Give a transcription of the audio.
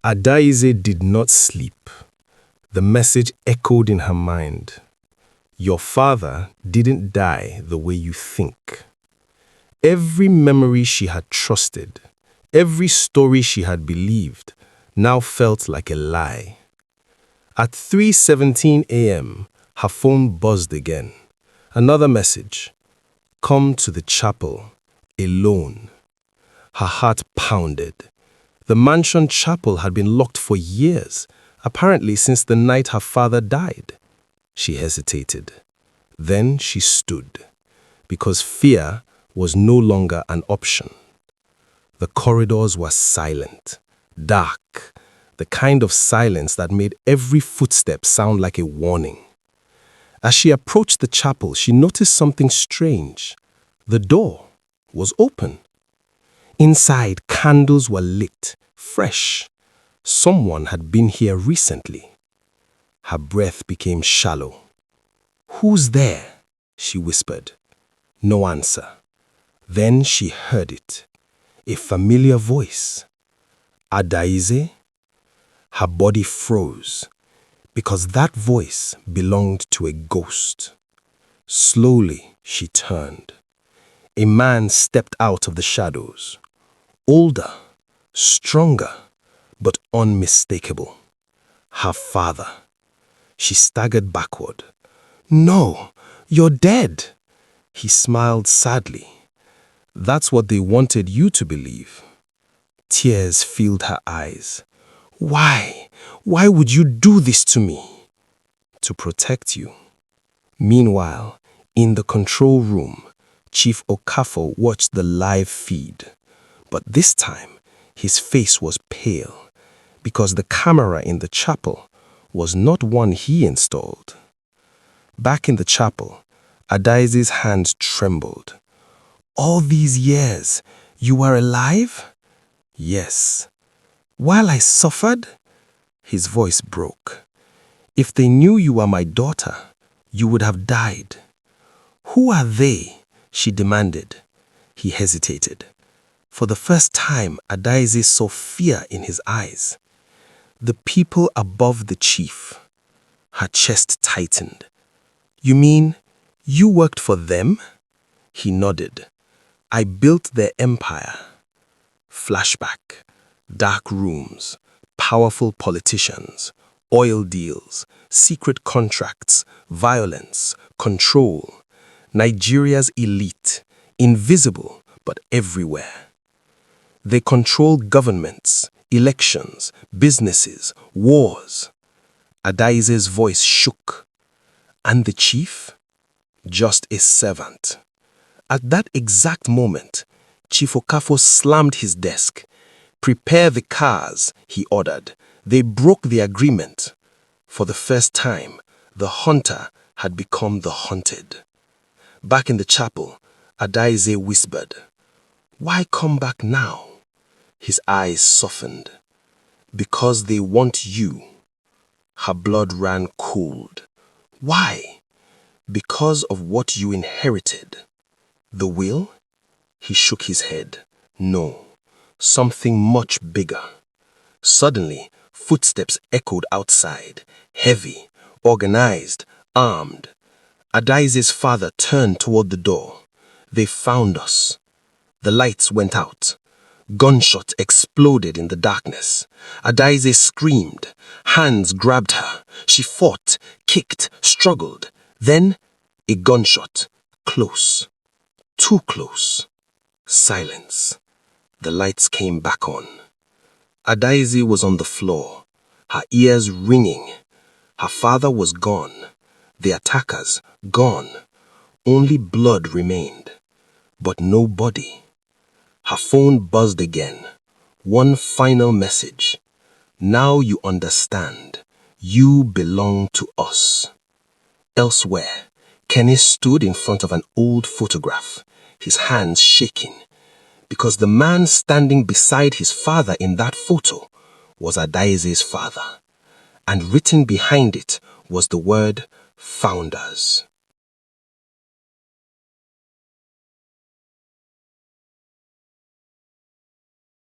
Adaeze did not sleep. The message echoed in her mind. Your father didn't die the way you think. Every memory she had trusted, every story she had believed, now felt like a lie. At 3:17 a.m., her phone buzzed again. Another message. Come to the chapel, alone. Her heart pounded. The mansion chapel had been locked for years, apparently since the night her father died. She hesitated. Then she stood, because fear was no longer an option. The corridors were silent, dark, the kind of silence that made every footstep sound like a warning. As she approached the chapel, she noticed something strange. The door was open. Inside, candles were lit, fresh. Someone had been here recently. Her breath became shallow. Who's there? She whispered. No answer. Then she heard it. A familiar voice. Adaeze? Her body froze, because that voice belonged to a ghost. Slowly, she turned. A man stepped out of the shadows. Older, stronger, but unmistakable. Her father. She staggered backward. No, you're dead. He smiled sadly. That's what they wanted you to believe. Tears filled her eyes. Why? Why would you do this to me? To protect you. Meanwhile, in the control room, Chief Okafor watched the live feed. But this time, his face was pale, because the camera in the chapel was not one he installed. Back in the chapel, Adaeze's hands trembled. All these years, you were alive? Yes. While I suffered? His voice broke. If they knew you were my daughter, you would have died. Who are they? She demanded. He hesitated. For the first time, Adaeze saw fear in his eyes. The people above the chief. Her chest tightened. You mean you worked for them? He nodded. I built their empire. Flashback. Dark rooms. Powerful politicians. Oil deals. Secret contracts. Violence. Control. Nigeria's elite. Invisible, but everywhere. They control governments, elections, businesses, wars. Adaeze's voice shook. And the chief? Just a servant. At that exact moment, Chief Okafor slammed his desk. Prepare the cars, he ordered. They broke the agreement. For the first time, the hunter had become the hunted. Back in the chapel, Adaeze whispered, Why come back now? His eyes softened. Because they want you. Her blood ran cold. Why? Because of what you inherited. The will? He shook his head. No, something much bigger. Suddenly, footsteps echoed outside, heavy, organized, armed. Adaeze's father turned toward the door. They found us. The lights went out. Gunshots exploded in the darkness. Adaeze screamed. Hands grabbed her. She fought, kicked, struggled. Then, a gunshot. Close. Too close. Silence. The lights came back on. Adaeze was on the floor, her ears ringing. Her father was gone. The attackers, gone. Only blood remained, but no body. Her phone buzzed again. One final message. Now you understand. You belong to us. Elsewhere, Kenny stood in front of an old photograph, his hands shaking, because the man standing beside his father in that photo was Adaeze's father, and written behind it was the word Founders.